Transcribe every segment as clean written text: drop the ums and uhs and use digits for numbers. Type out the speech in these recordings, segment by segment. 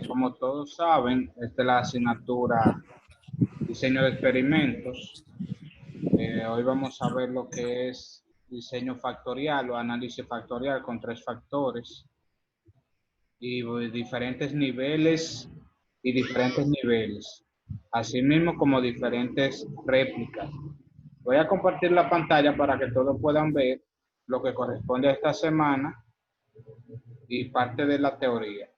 Como todos saben, esta es la asignatura diseño de experimentos. Hoy vamos a ver lo que es diseño factorial o análisis factorial con 3 factores y diferentes niveles asimismo como diferentes réplicas. Voy a compartir la pantalla para que todos puedan ver lo que corresponde a esta semana y parte de la teoría.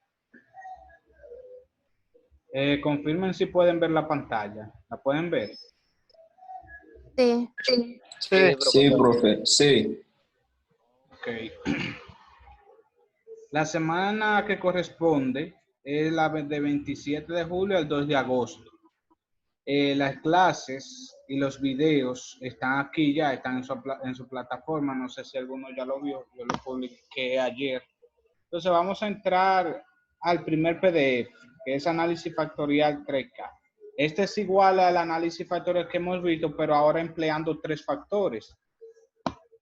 Confirmen si pueden ver la pantalla. ¿La pueden ver? Sí. Sí, profe, sí. Ok. La semana que corresponde es la de 27 de julio al 2 de agosto. Las clases y los videos están aquí ya, están en su plataforma. No sé si alguno ya lo vio, yo lo publiqué ayer. Entonces vamos a entrar al primer PDF, que es análisis factorial 3K. Este es igual al análisis factorial que hemos visto, pero ahora empleando 3 factores.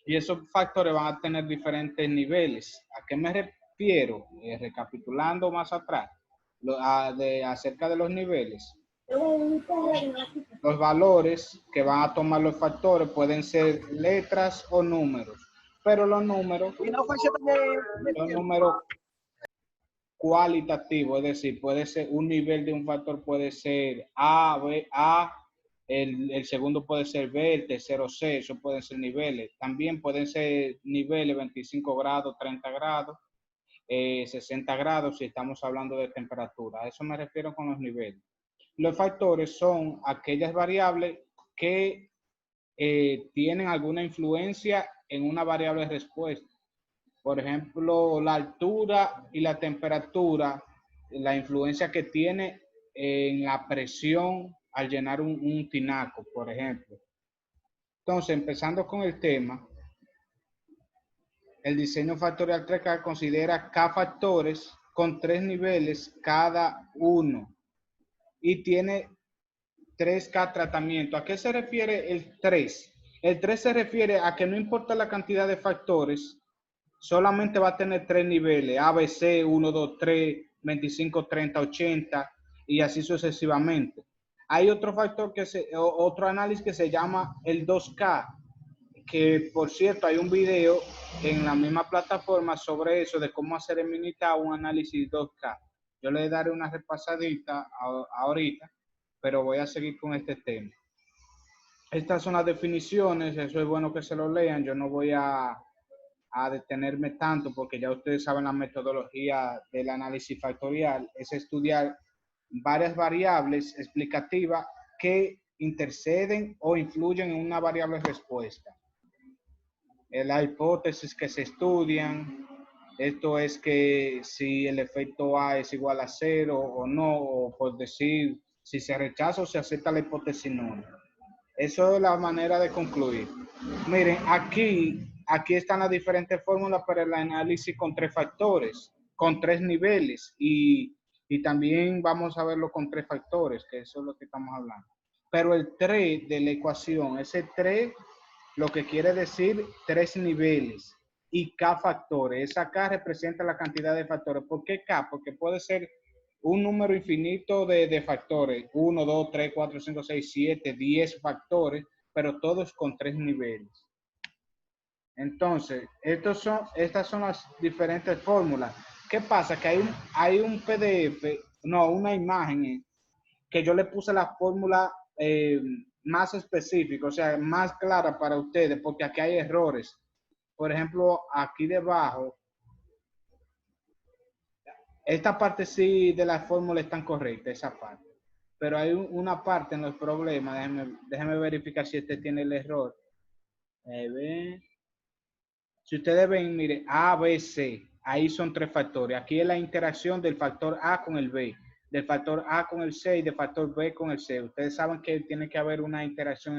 Y esos factores van a tener diferentes niveles. ¿A qué me refiero? Recapitulando más atrás, acerca de los niveles. Los valores que van a tomar los factores pueden ser letras o números, pero los números cualitativos, es decir, puede ser un nivel de un factor, puede ser A, B, A, el segundo puede ser B, el tercero C, eso pueden ser niveles. También pueden ser niveles 25 grados, 30 grados, 60 grados si estamos hablando de temperatura. A eso me refiero con los niveles. Los factores son aquellas variables que tienen alguna influencia en una variable respuesta. Por ejemplo, la altura y la temperatura, la influencia que tiene en la presión al llenar un tinaco, por ejemplo. Entonces, empezando con el tema, el diseño factorial 3K considera K factores con 3 niveles cada uno y tiene 3K tratamiento. ¿A qué se refiere el 3? El 3 se refiere a que no importa la cantidad de factores, solamente va a tener 3 niveles, ABC, 1, 2, 3, 25, 30, 80 y así sucesivamente. Hay otro factor otro análisis que se llama el 2K, que por cierto hay un video en la misma plataforma sobre eso, de cómo hacer en Minitab un análisis 2K. Yo le daré una repasadita ahorita, pero voy a seguir con este tema. Estas son las definiciones, eso es bueno que se lo lean, yo no voy a detenerme tanto porque ya ustedes saben la metodología del análisis factorial, es estudiar varias variables explicativas que interceden o influyen en una variable respuesta. La hipótesis que se estudian, esto es que si el efecto A es igual a 0 o no, o por decir, si se rechaza o se acepta la hipótesis nula. Eso es la manera de concluir. Miren, aquí están las diferentes fórmulas para el análisis con 3 factores, con 3 niveles y también vamos a verlo con 3 factores, que eso es lo que estamos hablando. Pero el 3 de la ecuación, ese 3 lo que quiere decir 3 niveles y K factores. Esa K representa la cantidad de factores. ¿Por qué K? Porque puede ser un número infinito de factores, 1, 2, 3, 4, 5, 6, 7, 10 factores, pero todos con 3 niveles. Entonces, estas son las diferentes fórmulas. ¿Qué pasa? Que hay un PDF, no, una imagen que yo le puse la fórmula más específica, o sea, más clara para ustedes, porque aquí hay errores. Por ejemplo, aquí debajo, esta parte sí de la fórmula están correcta, esa parte. Pero hay una parte en los problemas, déjenme verificar si este tiene el error. Si ustedes ven, mire, A, B, C, ahí son 3 factores. Aquí es la interacción del factor A con el B, del factor A con el C y del factor B con el C. Ustedes saben que tiene que haber una interacción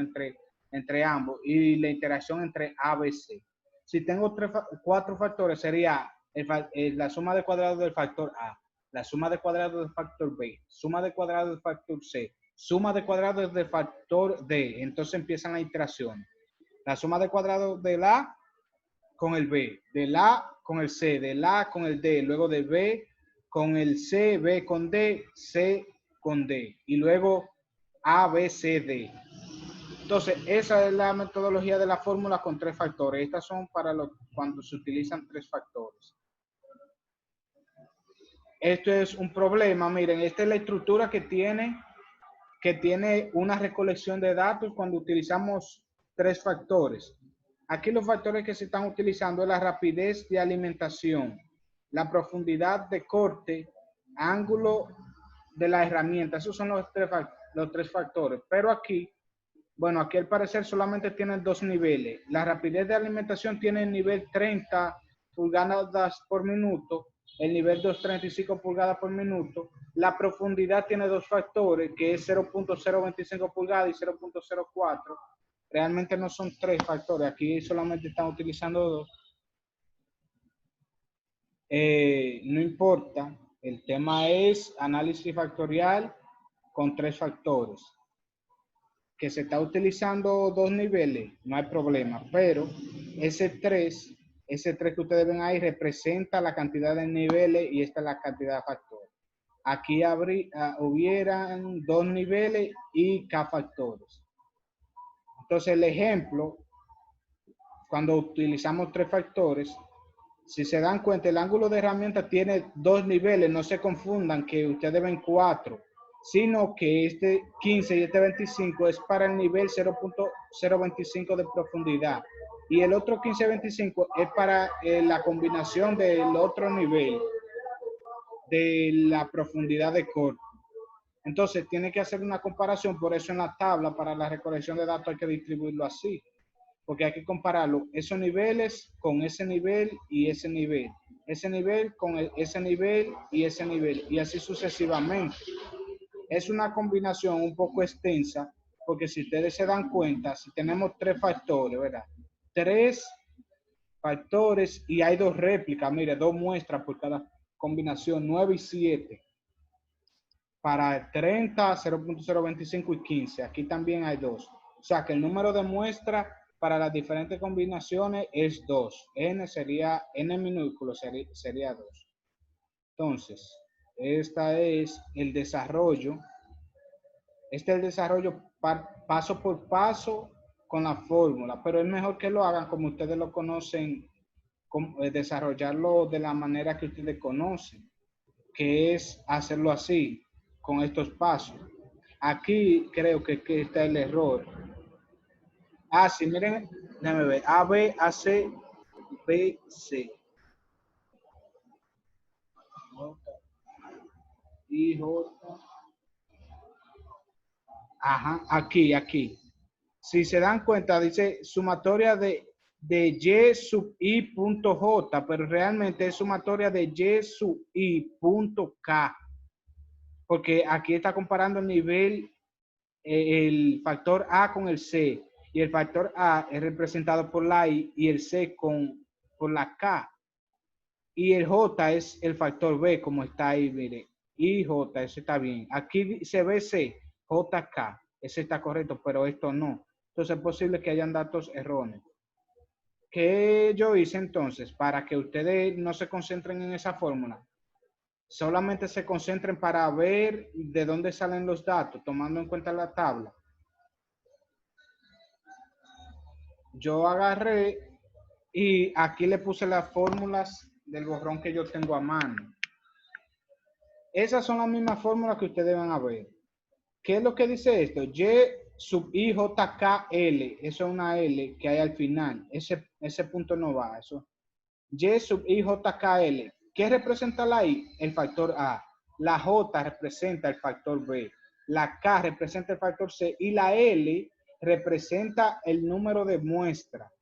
entre ambos y la interacción entre A, B, C. Si tengo 4 factores, sería la suma de cuadrados del factor A, la suma de cuadrados del factor B, suma de cuadrados del factor C, suma de cuadrados del factor D. Entonces empiezan las iteraciones. La suma de cuadrados del A con el B, del A con el C, del A con el D, luego del B con el C, B con D, C con D. Y luego A, B, C, D. Entonces, esa es la metodología de la fórmula con 3 factores. Estas son para cuando se utilizan 3 factores. Esto es un problema. Miren, esta es la estructura que tiene una recolección de datos cuando utilizamos 3 factores. Aquí los factores que se están utilizando es la rapidez de alimentación, la profundidad de corte, ángulo de la herramienta. Esos son los tres factores. Pero aquí, bueno, aquí al parecer solamente tienen 2 niveles. La rapidez de alimentación tiene el nivel 30 pulgadas por minuto, el nivel 235 pulgadas por minuto. La profundidad tiene 2 factores, que es 0.025 pulgadas y 0.04. Realmente no son 3 factores, aquí solamente están utilizando 2. No importa, el tema es análisis factorial con 3 factores. Que se está utilizando 2 niveles, no hay problema, pero ese 3 que ustedes ven ahí representa la cantidad de niveles y esta es la cantidad de factores. Aquí hubieran 2 niveles y K factores. Entonces el ejemplo, cuando utilizamos 3 factores, si se dan cuenta, el ángulo de herramienta tiene 2 niveles, no se confundan que ustedes ven 4, sino que este 15 y este 25 es para el nivel 0.025 de profundidad. Y el otro 15-25 es para la combinación del otro nivel de la profundidad de corte. Entonces, tiene que hacer una comparación, por eso en la tabla para la recolección de datos hay que distribuirlo así. Porque hay que compararlo, esos niveles con ese nivel y ese nivel. Ese nivel con ese nivel y ese nivel. Y así sucesivamente. Es una combinación un poco extensa, porque si ustedes se dan cuenta, si tenemos 3 factores, ¿verdad? 3 factores y hay 2 réplicas, mire, 2 muestras por cada combinación, 9 y 7. Para 30, 0.025 y 15. Aquí también hay 2. O sea que el número de muestras para las diferentes combinaciones es 2. N minúsculo sería 2. Entonces, este es el desarrollo. Este es el desarrollo paso por paso con la fórmula, pero es mejor que lo hagan como ustedes lo conocen, desarrollarlo de la manera que ustedes conocen, que es hacerlo así, con estos pasos. Aquí creo que está el error. Sí, miren, déjame ver. A, B, A, C, B, C. I, J. Ajá, aquí. Si se dan cuenta, dice sumatoria de Y sub I punto J, pero realmente es sumatoria de Y sub I punto K. Porque aquí está comparando el nivel, el factor A con el C. Y el factor A es representado por la I y el C por la K. Y el J es el factor B, como está ahí, mire. I, J, eso está bien. Aquí se ve C, J, K. Ese está correcto, pero esto no. Entonces es posible que hayan datos erróneos. ¿Qué yo hice entonces? Para que ustedes no se concentren en esa fórmula. Solamente se concentren para ver de dónde salen los datos, tomando en cuenta la tabla. Yo agarré y aquí le puse las fórmulas del borrón que yo tengo a mano. Esas son las mismas fórmulas que ustedes van a ver. ¿Qué es lo que dice esto? Y sub I, J, K, L. Eso es una L que hay al final. Ese punto no va. Eso. Y sub I, J, K, L. ¿Qué representa la I? El factor A. La J representa el factor B. La K representa el factor C. Y la L representa el número de muestra.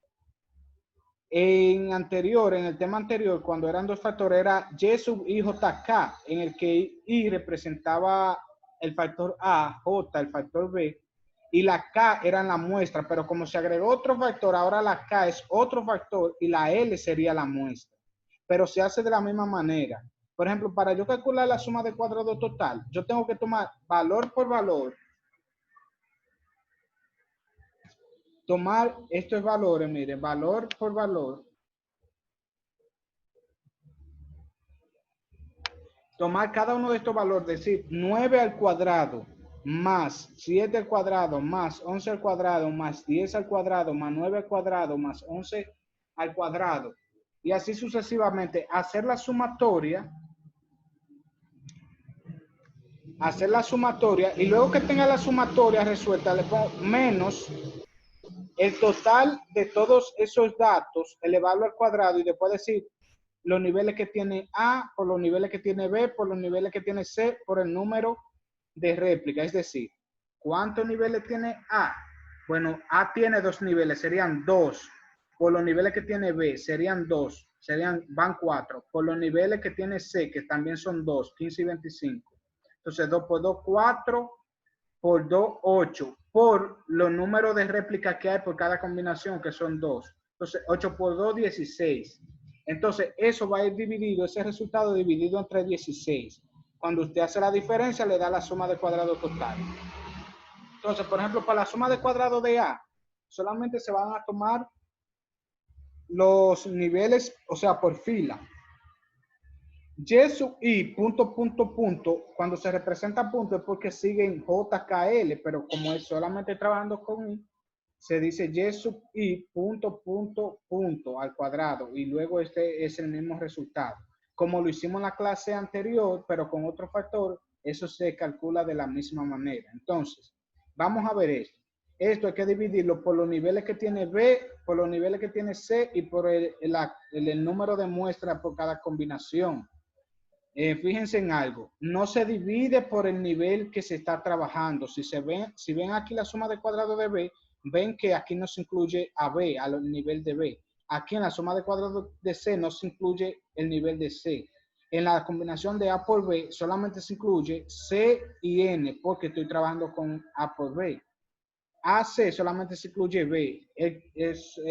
En el tema anterior, cuando eran 2 factores, era Y sub I, J, K, en el que I representaba el factor A, J, el factor B, y la K eran la muestra, pero como se agregó otro factor, ahora la K es otro factor y la L sería la muestra. Pero se hace de la misma manera. Por ejemplo, para yo calcular la suma de cuadrado total, yo tengo que tomar valor por valor. Tomar estos valores, miren, valor por valor. tomar cada uno de estos valores, decir 9 al cuadrado más 7 al cuadrado más 11 al cuadrado más 10 al cuadrado más 9 al cuadrado más 11 al cuadrado y así sucesivamente, hacer la sumatoria y luego que tenga la sumatoria resuelta le pongo menos el total de todos esos datos, elevarlo al cuadrado y después decir los niveles que tiene A por los niveles que tiene B por los niveles que tiene C por el número de réplica. Es decir, ¿cuántos niveles tiene A? Bueno, A tiene 2 niveles, serían 2. Por los niveles que tiene B, serían 2. Van 4. Por los niveles que tiene C, que también son 2, 15 y 25. Entonces, 2 por 2, 4. Por 2, 8. Por los números de réplica que hay por cada combinación, que son 2. Entonces, 8 por 2, 16. Entonces, eso va a ir dividido, ese resultado dividido entre 16. Cuando usted hace la diferencia, le da la suma de cuadrado total. Entonces, por ejemplo, para la suma de cuadrado de A, solamente se van a tomar los niveles, o sea, por fila. Y sub I, punto, punto, punto, cuando se representa punto es porque siguen JKL, pero como es solamente trabajando con I, se dice Y sub I, punto, punto, punto, al cuadrado, y luego este es el mismo resultado. Como lo hicimos en la clase anterior, pero con otro factor, eso se calcula de la misma manera. Entonces, vamos a ver esto. Esto hay que dividirlo por los niveles que tiene B, por los niveles que tiene C y por el número de muestras por cada combinación. Fíjense en algo, no se divide por el nivel que se está trabajando. Si ven aquí la suma de cuadrado de B, ven que aquí no se incluye a B, al nivel de B. Aquí en la suma de cuadrado de C no se incluye el nivel de C. En la combinación de A por B solamente se incluye C y N porque estoy trabajando con A por B. AC solamente se incluye B.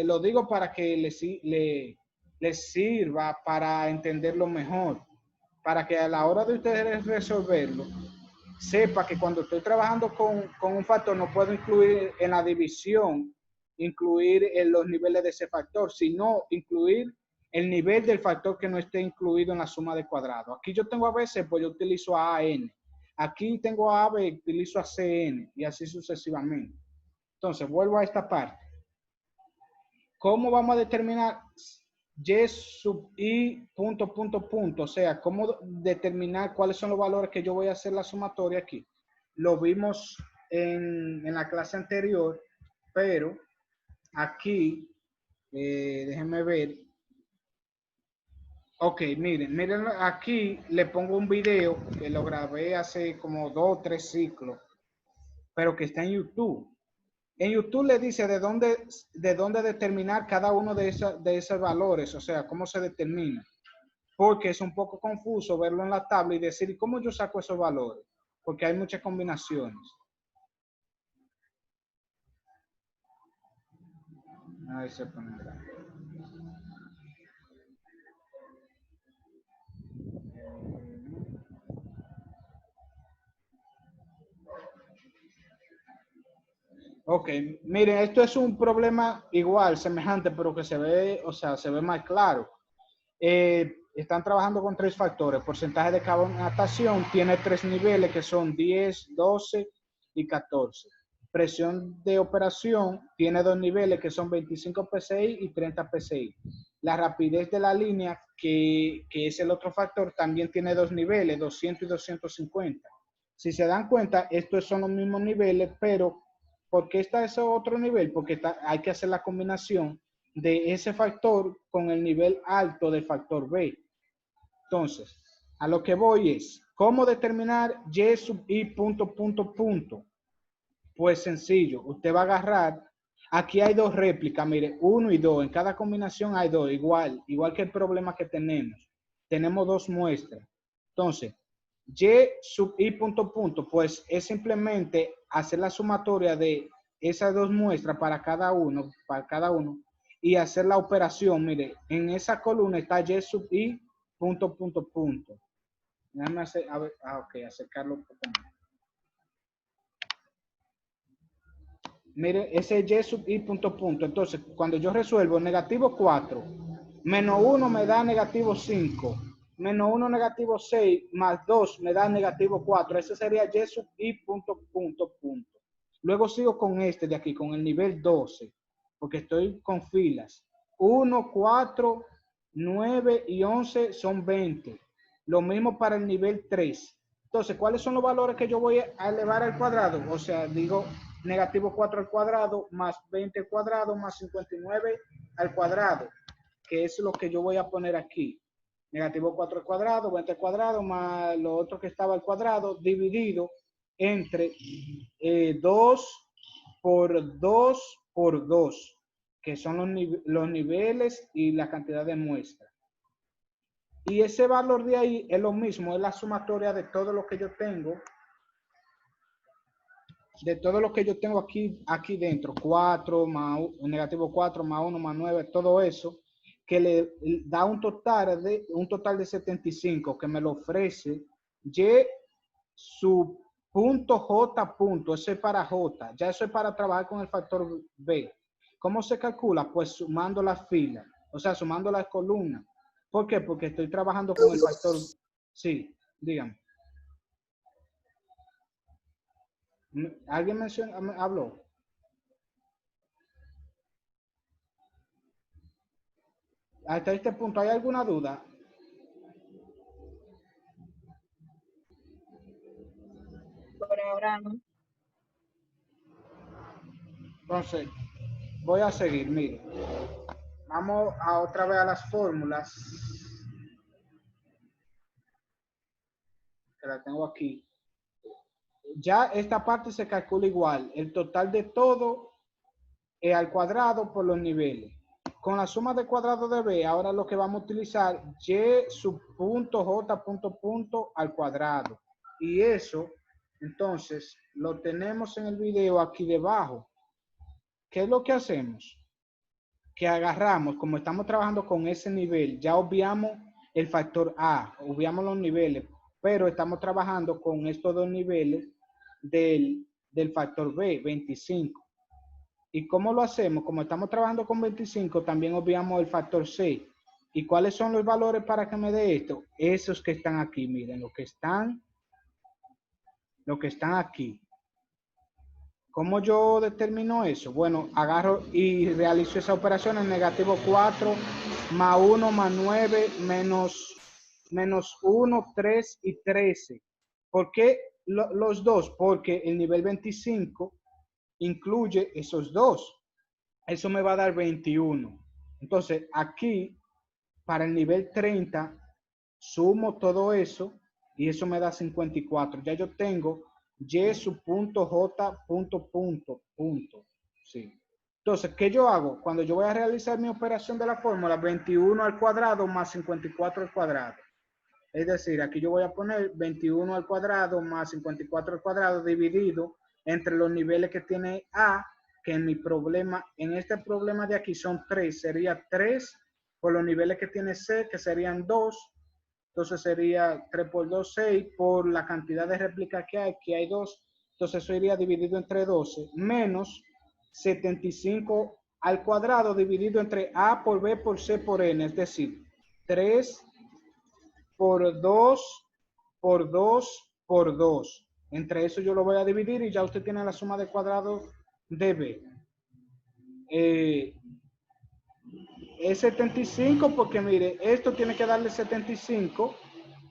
Lo digo para que les sirva para entenderlo mejor. Para que a la hora de ustedes resolverlo, sepa que cuando estoy trabajando con un factor no puedo incluir en la división, incluir en los niveles de ese factor, sino incluir el nivel del factor que no esté incluido en la suma de cuadrado. Aquí yo tengo a B, pues yo utilizo a AN. Aquí tengo a B, utilizo a CN y así sucesivamente. Entonces, vuelvo a esta parte. ¿Cómo vamos a determinar Y sub I punto, punto, punto? O sea, ¿cómo determinar cuáles son los valores que yo voy a hacer la sumatoria aquí? Lo vimos en la clase anterior, pero aquí, déjenme ver. Ok, miren, aquí le pongo un video que lo grabé hace como 2 o 3 ciclos, pero que está en YouTube. En YouTube le dice de dónde determinar cada uno de esos valores, o sea, cómo se determina. Porque es un poco confuso verlo en la tabla y decir, ¿cómo yo saco esos valores? Porque hay muchas combinaciones. Ahí se pone grande. Ok, miren, esto es un problema igual, semejante, pero que se ve, o sea, se ve más claro. Están trabajando con 3 factores. Porcentaje de carbonatación tiene 3 niveles que son 10, 12 y 14. Presión de operación tiene 2 niveles que son 25 psi y 30 psi. La rapidez de la línea, que es el otro factor, también tiene 2 niveles, 200 y 250. Si se dan cuenta, estos son los mismos niveles, pero ¿por qué está ese otro nivel? Porque hay que hacer la combinación de ese factor con el nivel alto del factor B. Entonces, a lo que voy es, ¿cómo determinar Y sub I punto, punto, punto? Pues sencillo, usted va a agarrar, aquí hay 2 réplicas, mire, 1 y 2, en cada combinación hay 2, igual que el problema que tenemos. Tenemos 2 muestras. Entonces, Y sub I punto, punto, pues es simplemente hacer la sumatoria de esas 2 muestras para cada uno, y hacer la operación. Mire, en esa columna está Y sub I punto, punto, punto. Déjame hacer, a ver, ok, acercarlo un poco más. Mire, ese Y sub I punto, punto. Entonces, cuando yo resuelvo negativo 4, menos 1 me da negativo 5. menos 1 negativo 6 más 2 me da negativo 4. Ese sería y sub i punto, punto, punto. Luego sigo con este de aquí, con el nivel 12, porque estoy con filas. 1, 4, 9 y 11 son 20. Lo mismo para el nivel 3. Entonces, ¿cuáles son los valores que yo voy a elevar al cuadrado? O sea, digo negativo 4 al cuadrado más 20 al cuadrado más 59 al cuadrado, que es lo que yo voy a poner aquí. Negativo 4 al cuadrado, 20 al cuadrado, más lo otro que estaba al cuadrado, dividido entre 2 por 2 por 2, que son los niveles y la cantidad de muestras. Y ese valor de ahí es lo mismo, es la sumatoria de todo lo que yo tengo, aquí dentro, 4 más negativo 4 más 1 más 9, todo eso, que le da un total de 75, que me lo ofrece y su punto J punto, eso es para J, ya eso es para trabajar con el factor B. ¿Cómo se calcula? Pues sumando las filas, o sea, sumando las columnas. ¿Por qué? Porque estoy trabajando con el factor. Sí, dígame. ¿Alguien habló? Hasta este punto, ¿hay alguna duda? Por ahora no. Entonces, voy a seguir, mire. Vamos a otra vez a las fórmulas. Que la tengo aquí. Ya esta parte se calcula igual. El total de todo al cuadrado por los niveles. Con la suma de cuadrado de B, ahora lo que vamos a utilizar y sub punto J punto punto al cuadrado. Y eso, entonces, lo tenemos en el video aquí debajo. ¿Qué es lo que hacemos? Que agarramos, como estamos trabajando con ese nivel, ya obviamos el factor A, obviamos los niveles, pero estamos trabajando con estos dos niveles del factor B, 25. ¿Y cómo lo hacemos? Como estamos trabajando con 25, también obviamos el factor C. ¿Y cuáles son los valores para que me dé esto? Esos que están aquí, miren, los que están aquí. ¿Cómo yo determino eso? Bueno, agarro y realizo esa operación en negativo 4 más 1 más 9 menos 1, 3 y 13. ¿Por qué los dos? Porque el nivel 25 incluye esos dos. Eso me va a dar 21. Entonces, aquí, para el nivel 30, sumo todo eso y eso me da 54. Ya yo tengo y su punto J punto punto punto. Sí. Entonces, ¿qué yo hago? Cuando yo voy a realizar mi operación de la fórmula, 21 al cuadrado más 54 al cuadrado. Es decir, aquí yo voy a poner 21 al cuadrado más 54 al cuadrado dividido entre los niveles que tiene A, que en mi problema, en este problema de aquí son 3, sería 3 por los niveles que tiene C, que serían 2, entonces sería 3 por 2, 6, por la cantidad de réplicas que hay 2, entonces eso iría dividido entre 12, menos 75 al cuadrado dividido entre A por B por C por N, es decir, 3 por 2 por 2 por 2. Entre eso yo lo voy a dividir y ya usted tiene la suma de cuadrado de B. Es 75 porque mire, esto tiene que darle 75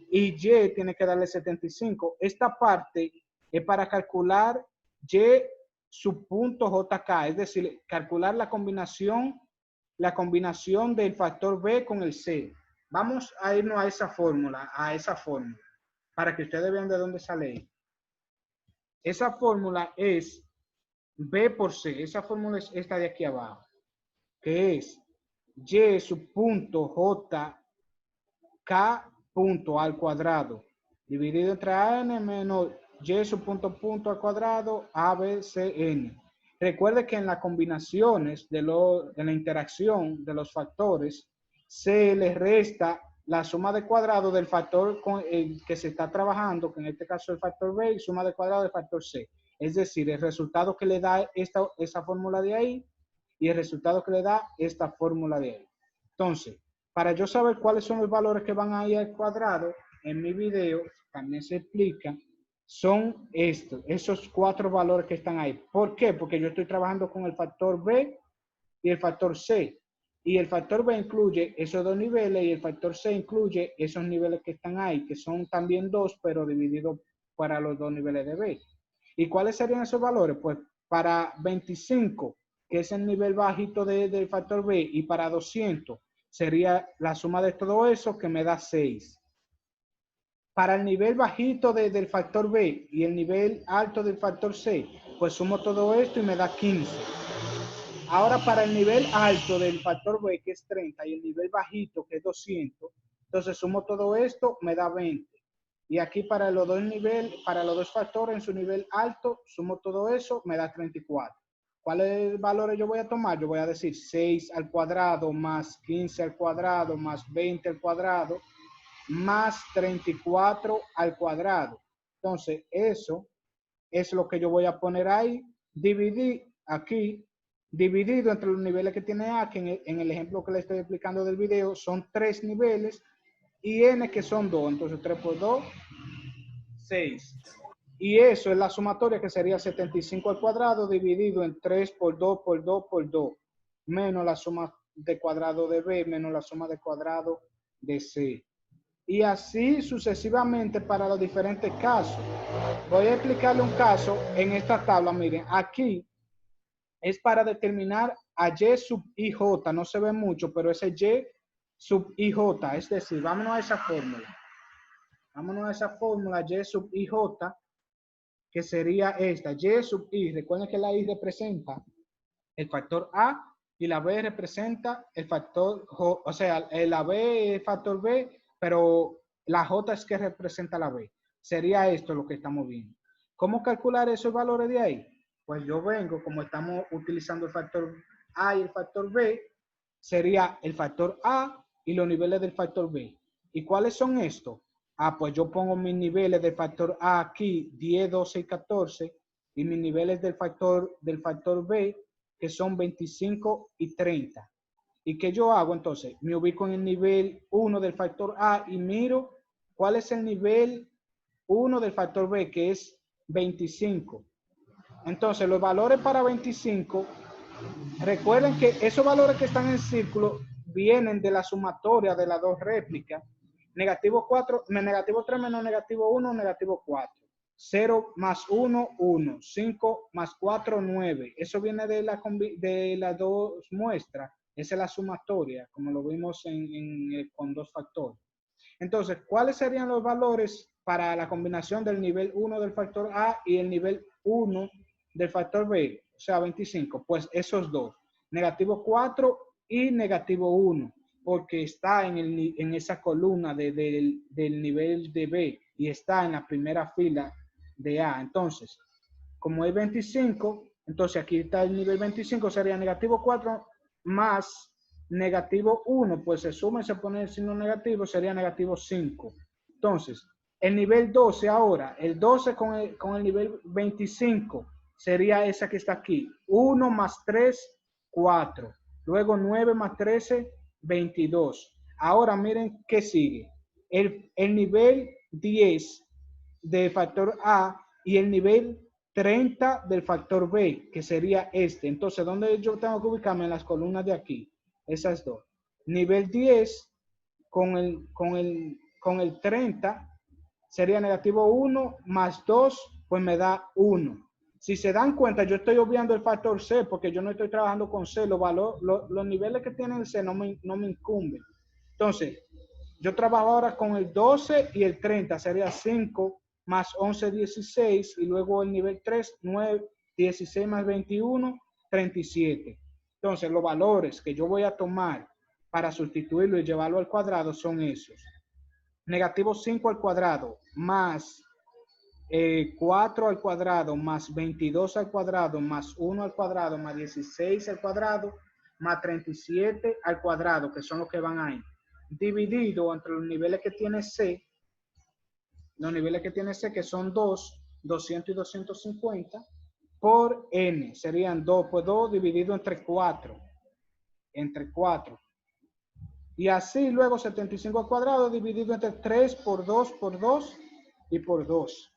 y Y tiene que darle 75. Esta parte es para calcular Y su punto JK, es decir, calcular la combinación del factor B con el C. Vamos a irnos a esa fórmula, para que ustedes vean de dónde sale. Esa fórmula es B por C, esa fórmula es esta de aquí abajo, que es Y su punto J K punto al cuadrado, dividido entre AN menos Y su punto al cuadrado ABCN. Recuerde que en las combinaciones de la interacción de los factores, se les resta la suma de cuadrado del factor con el que se está trabajando, que en este caso es el factor B, y suma de cuadrado del factor C. Es decir, el resultado que le da esa fórmula de ahí y el resultado que le da esta fórmula de ahí. Entonces, Para yo saber cuáles son los valores que van a ir al cuadrado, en mi video también se explica, son esos 4 valores que están ahí. ¿Por qué? Porque yo estoy trabajando con el factor B y el factor C. Y el factor B incluye esos 2 niveles y el factor C incluye esos niveles que están ahí, que son también 2, pero divididos para los 2 niveles de B. ¿Y cuáles serían esos valores? Pues para 25, que es el nivel bajito del factor B, y para 200 sería la suma de todo eso, que me da 6. Para el nivel bajito del factor B y el nivel alto del factor C, pues sumo todo esto y me da 15. Ahora para el nivel alto del factor B, que es 30, y el nivel bajito, que es 200, entonces sumo todo esto, me da 20. Y aquí para los dos niveles, para los dos factores en su nivel alto, sumo todo eso, me da 34. ¿Cuáles valores yo voy a tomar? Yo voy a decir 6 al cuadrado más 15 al cuadrado más 20 al cuadrado más 34 al cuadrado. Entonces, eso es lo que yo voy a poner ahí. Dividir aquí, dividido entre los niveles que tiene A, que en el ejemplo que le estoy explicando del video, son 3 niveles, y N que son 2. Entonces, 3 por 2, 6. Y eso es la sumatoria, que sería 75 al cuadrado dividido en 3 por 2 por 2 por 2, menos la suma de cuadrado de B, menos la suma de cuadrado de C. Y así sucesivamente para los diferentes casos. Voy a explicarle un caso en esta tabla. Miren, aquí es para determinar a Y sub IJ. No se ve mucho, pero ese Y sub IJ. Es decir, vámonos a esa fórmula. Vámonos a esa fórmula Y sub IJ, que sería esta. Y sub I. Recuerden que la I representa el factor A y la B representa el factor J. O sea, la B es el factor B, pero la J es que representa la B. Sería esto lo que estamos viendo. ¿Cómo calcular esos valores de ahí? Pues yo vengo, como estamos utilizando el factor A y el factor B, sería el factor A y los niveles del factor B. ¿Y cuáles son estos? Ah, pues yo pongo mis niveles del factor A aquí, 10, 12 y 14, y mis niveles del factor B, que son 25 y 30. ¿Y qué yo hago entonces? Me ubico en el nivel 1 del factor A y miro cuál es el nivel 1 del factor B, que es 25. Entonces, los valores para 25, recuerden que esos valores que están en círculo vienen de la sumatoria de las dos réplicas. Negativo 4, negativo 3 menos negativo 1, negativo 4. 0 más 1, 1. 5 más 4, 9. Eso viene de las dos muestras. Esa es la sumatoria, como lo vimos con dos factores. Entonces, ¿cuáles serían los valores para la combinación del nivel 1 del factor A y el nivel 1 del factor B? O sea, 25. Pues esos dos. Negativo 4 y negativo 1. Porque está en esa columna del nivel de B y está en la primera fila de A. Entonces, como es 25, entonces aquí está el nivel 25, sería negativo 4 más negativo 1, pues se suma y se pone el signo negativo, sería negativo 5. Entonces, el nivel 12 ahora, el 12 con el nivel 25, sería esa que está aquí. 1 más 3, 4. Luego 9 más 13, 22. Ahora miren qué sigue. El nivel 10 de factor A y el nivel 30 del factor B, que sería este. Entonces, ¿dónde yo tengo que ubicarme? En las columnas de aquí. Esas dos. Nivel 10 con el 30 sería negativo 1 más 2, pues me da 1. Si se dan cuenta, yo estoy obviando el factor C porque yo no estoy trabajando con C. Los niveles que tienen el C no me incumben. Entonces, yo trabajo ahora con el 12 y el 30, sería 5 más 11, 16, y luego el nivel 3, 9, 16 más 21, 37. Entonces, los valores que yo voy a tomar para sustituirlo y llevarlo al cuadrado son esos. Negativo 5 al cuadrado más 4 al cuadrado más 22 al cuadrado más 1 al cuadrado más 16 al cuadrado más 37 al cuadrado, que son los que van ahí. Dividido entre los niveles que tiene C, que son 2, 200 y 250, por N, serían 2 por 2 dividido entre 4, Y así luego 75 al cuadrado dividido entre 3 por 2 por 2 y por 2.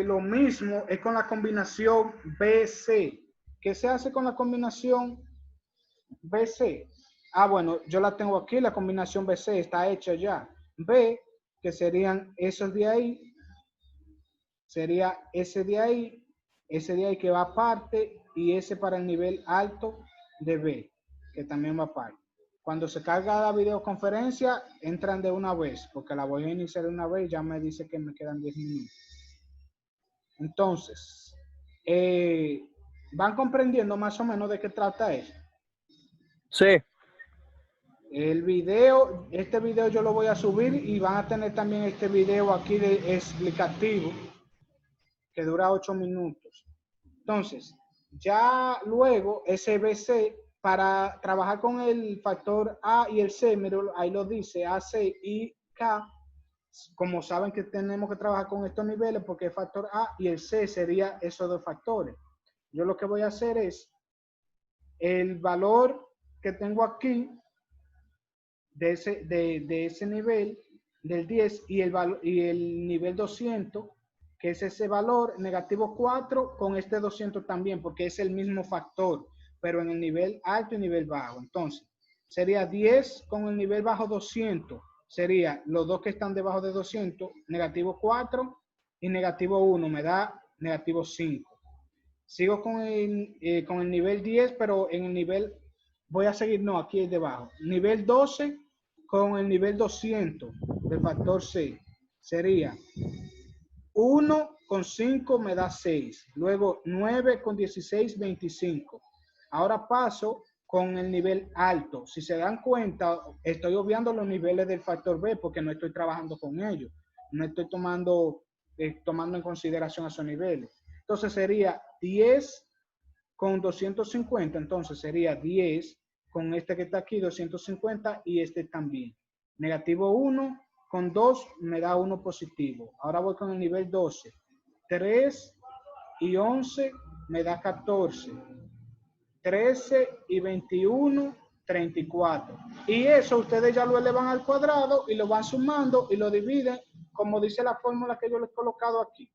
Lo mismo es con la combinación BC. ¿Qué se hace con la combinación BC? Ah, bueno, yo la tengo aquí, la combinación BC está hecha ya. B, que serían esos de ahí, sería ese de ahí que va aparte y ese para el nivel alto de B, que también va aparte. Cuando se carga la videoconferencia, entran de una vez, porque la voy a iniciar de una vez y ya me dice que me quedan 10 minutos. Entonces, ¿van comprendiendo más o menos de qué trata esto? Sí. El video, este video yo lo voy a subir y van a tener también este video aquí de explicativo que dura 8 minutos. Entonces, ya luego SBC para trabajar con el factor A y el C, miro, ahí lo dice, A, C y K. Como saben que tenemos que trabajar con estos niveles porque el factor A y el C sería esos dos factores. Yo lo que voy a hacer es el valor que tengo aquí de ese nivel del 10 y el nivel 200, que es ese valor negativo 4 con este 200 también, porque es el mismo factor, pero en el nivel alto y nivel bajo. Entonces, sería 10 con el nivel bajo 200, sería los dos que están debajo de 200, negativo 4 y negativo 1, me da negativo 5. Sigo con el nivel 10, pero en el nivel, voy a seguir, no, aquí debajo. Nivel 12 con el nivel 200 del factor C. Sería 1 con 5 me da 6. Luego 9 con 16, 25. Ahora paso con el nivel alto. Si se dan cuenta, estoy obviando los niveles del factor B porque no estoy trabajando con ellos. No estoy tomando en consideración esos niveles. Entonces sería 10 con 250. Entonces sería 10 con este que está aquí, 250 y este también. Negativo 1 con 2 me da 1 positivo. Ahora voy con el nivel 12. 3 y 11 me da 14. 13 y 21, 34. Y eso ustedes ya lo elevan al cuadrado y lo van sumando y lo dividen como dice la fórmula que yo les he colocado aquí.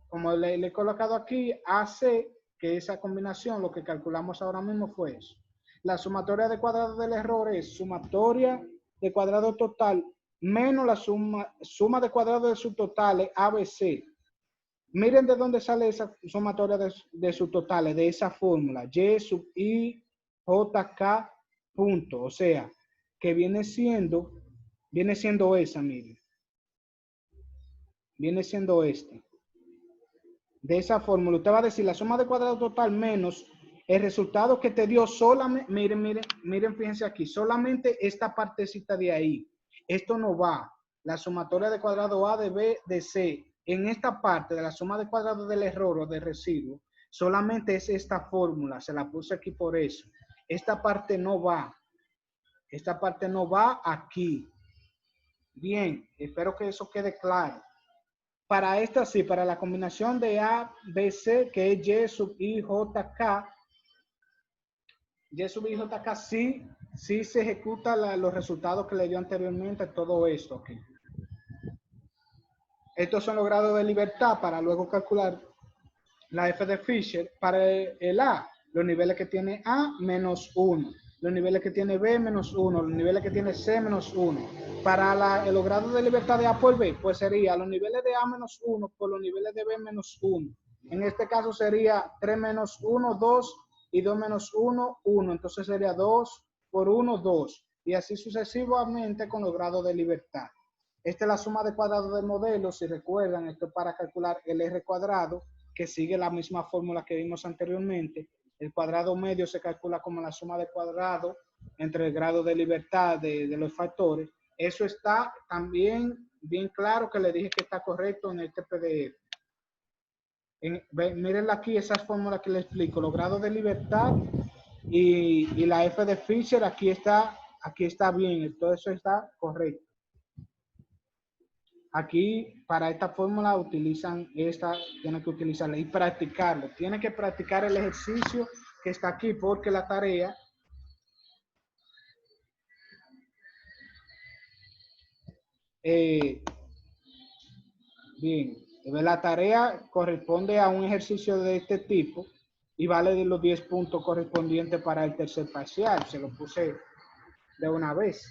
Como le he colocado aquí, AC, que esa combinación, lo que calculamos ahora mismo fue eso. La sumatoria de cuadrado del error es sumatoria de cuadrado total menos la suma de cuadrado de subtotales ABC. Miren de dónde sale esa sumatoria de subtotales, de esa fórmula, Y sub I JK punto. O sea, que viene siendo esa, miren. Viene siendo este. De esa fórmula, usted va a decir la suma de cuadrado total menos el resultado que te dio solamente, miren, fíjense aquí, solamente esta partecita de ahí. Esto no va. La sumatoria de cuadrado A de B de C. En esta parte de la suma de cuadrado del error o del residuo, solamente es esta fórmula. Se la puse aquí por eso. Esta parte no va. Esta parte no va aquí. Bien, espero que eso quede claro. Para esta sí, para la combinación de A, B, C, que es Y sub I, J, K. Y sub I, J, K, sí se ejecuta los resultados que le dio anteriormente, todo esto aquí. Estos son los grados de libertad para luego calcular la F de Fisher. Para el A, los niveles que tiene A, menos 1. Los niveles que tiene B, menos 1. Los niveles que tiene C, menos 1. Para los grados de libertad de A por B, pues sería los niveles de A menos 1 por los niveles de B menos 1. En este caso sería 3 menos 1, 2, y 2 menos 1, 1. Entonces sería 2 por 1, 2. Y así sucesivamente con los grados de libertad. Esta es la suma de cuadrados del modelo. Si recuerdan, esto es para calcular el R cuadrado, que sigue la misma fórmula que vimos anteriormente. El cuadrado medio se calcula como la suma de cuadrado entre el grado de libertad de los factores. Eso está también bien claro, que le dije que está correcto en este PDF. Miren aquí esas fórmulas que le explico, los grados de libertad y la F de Fisher, aquí está bien, todo eso está correcto. Aquí, para esta fórmula, tienen que utilizarla y practicarlo. Tienen que practicar el ejercicio que está aquí, porque la tarea Bien, la tarea corresponde a un ejercicio de este tipo y vale de los 10 puntos correspondientes para el tercer parcial. Se lo puse de una vez.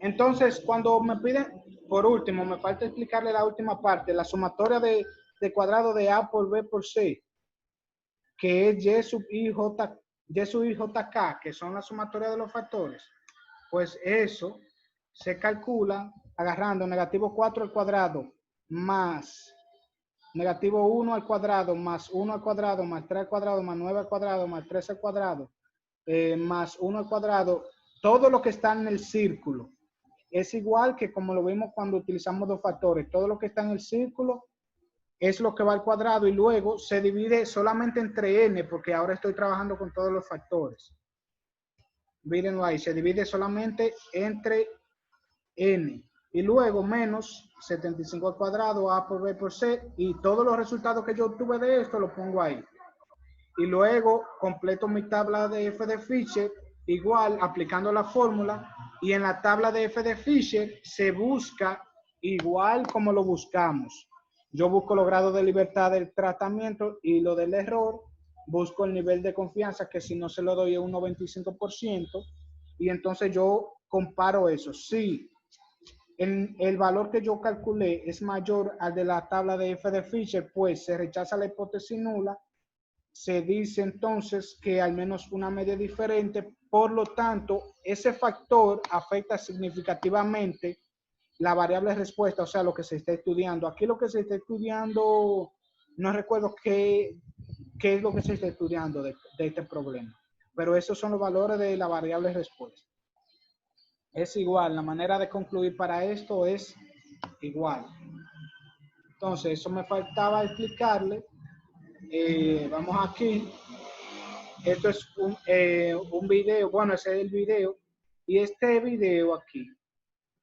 Entonces, cuando me piden, por último, me falta explicarle la última parte, la sumatoria de cuadrado de A por B por C, que es Y sub I, J K, que son la sumatoria de los factores. Pues eso se calcula agarrando negativo 4 al cuadrado más negativo 1 al cuadrado más 1 al cuadrado más 3 al cuadrado más 9 al cuadrado más 3 al cuadrado más 1 al cuadrado, todo lo que está en el círculo. Es igual que como lo vimos cuando utilizamos dos factores, todo lo que está en el círculo es lo que va al cuadrado y luego se divide solamente entre n, porque ahora estoy trabajando con todos los factores. Mírenlo ahí, se divide solamente entre n. Y luego menos 75 al cuadrado, A por B por C, y todos los resultados que yo obtuve de esto lo pongo ahí. Y luego completo mi tabla de f de Fisher, igual aplicando la fórmula, y en la tabla de f de Fisher se busca igual como lo buscamos. Yo busco los grados de libertad del tratamiento y lo del error, busco el nivel de confianza, que si no se lo doy es un 95%, y entonces yo comparo eso. Si el valor que yo calculé es mayor al de la tabla de f de Fisher, pues se rechaza la hipótesis nula. Se dice entonces que al menos una media diferente, por lo tanto, ese factor afecta significativamente la variable respuesta, o sea, lo que se está estudiando. Aquí lo que se está estudiando, no recuerdo qué es lo que se está estudiando de este problema, pero esos son los valores de la variable respuesta. Es igual, la manera de concluir para esto es igual. Entonces, eso me faltaba explicarle. Vamos aquí. Esto es un video, bueno, ese es el video. Y este video aquí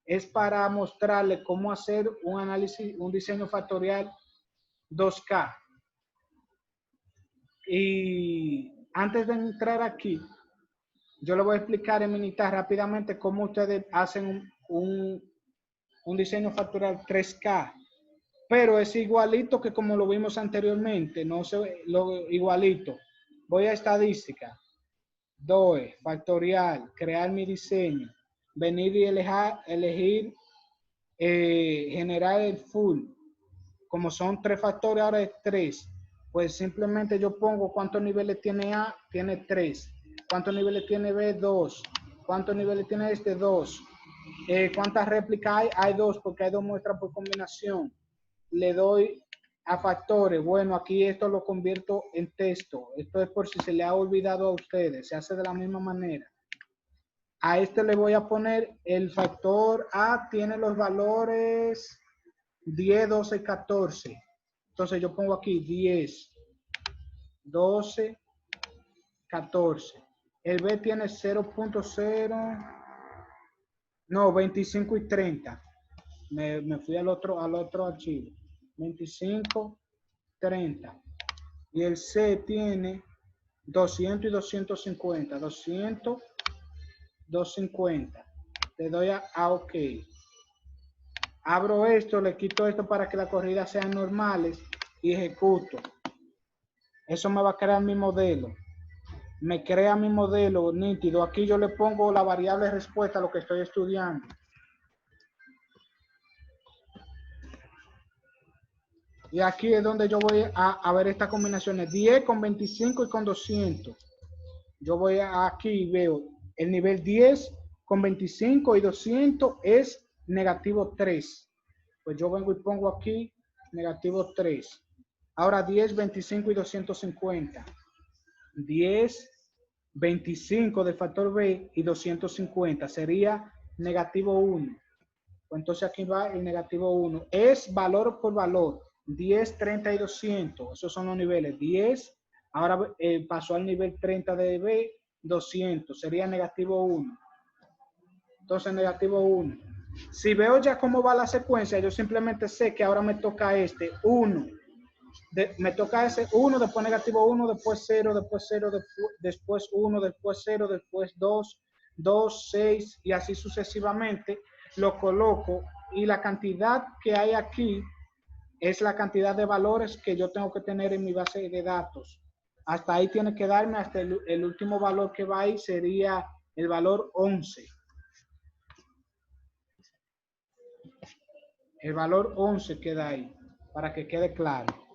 es para mostrarle cómo hacer un análisis, un diseño factorial 2K. Y antes de entrar aquí, yo le voy a explicar en minitas rápidamente cómo ustedes hacen un diseño factorial 3K. Pero es igualito que como lo vimos anteriormente, no se lo igualito. Voy a estadística, DOE, factorial, crear mi diseño, venir y elegir generar el full. Como son 3 factores, ahora es 3. Pues simplemente yo pongo cuántos niveles tiene A, tiene 3. ¿Cuántos niveles tiene B? 2. ¿Cuántos niveles tiene este? 2. ¿Cuántas réplicas hay? Hay 2 porque hay 2 muestras por combinación. Le doy a factores. Bueno, aquí esto lo convierto en texto. Esto es por si se le ha olvidado a ustedes. Se hace de la misma manera. A este le voy a poner el factor A, tiene los valores 10, 12, 14. Entonces yo pongo aquí 10, 12, 14. El B tiene 0.0, no, 25 y 30. Me fui al otro archivo. 25, 30. Y el C tiene 200 y 250. 200, 250. Le doy a OK. Abro esto, le quito esto para que las corridas sean normales y ejecuto. Eso me va a crear mi modelo. Me crea mi modelo nítido. Aquí yo le pongo la variable respuesta a lo que estoy estudiando. Y aquí es donde yo voy a ver estas combinaciones. 10 con 25 y con 200. Yo voy aquí y veo el nivel 10 con 25 y 200 es negativo 3. Pues yo vengo y pongo aquí negativo 3. Ahora 10, 25 y 250. 10, 25 de factor B y 250 sería negativo 1. Entonces aquí va el negativo 1. Es valor por valor. 10, 30 y 200. Esos son los niveles. 10, ahora pasó al nivel 30 de B, 200. Sería negativo 1. Entonces negativo 1. Si veo ya cómo va la secuencia, yo simplemente sé que ahora me toca este 1. Me toca ese 1, después negativo 1, después 0, después 0, después 1, después 0, después 2, 2, 6 y así sucesivamente. Lo coloco y la cantidad que hay aquí es la cantidad de valores que yo tengo que tener en mi base de datos. Hasta ahí tiene que darme, hasta el último valor que va ahí sería el valor 11. El valor 11 queda ahí, para que quede claro.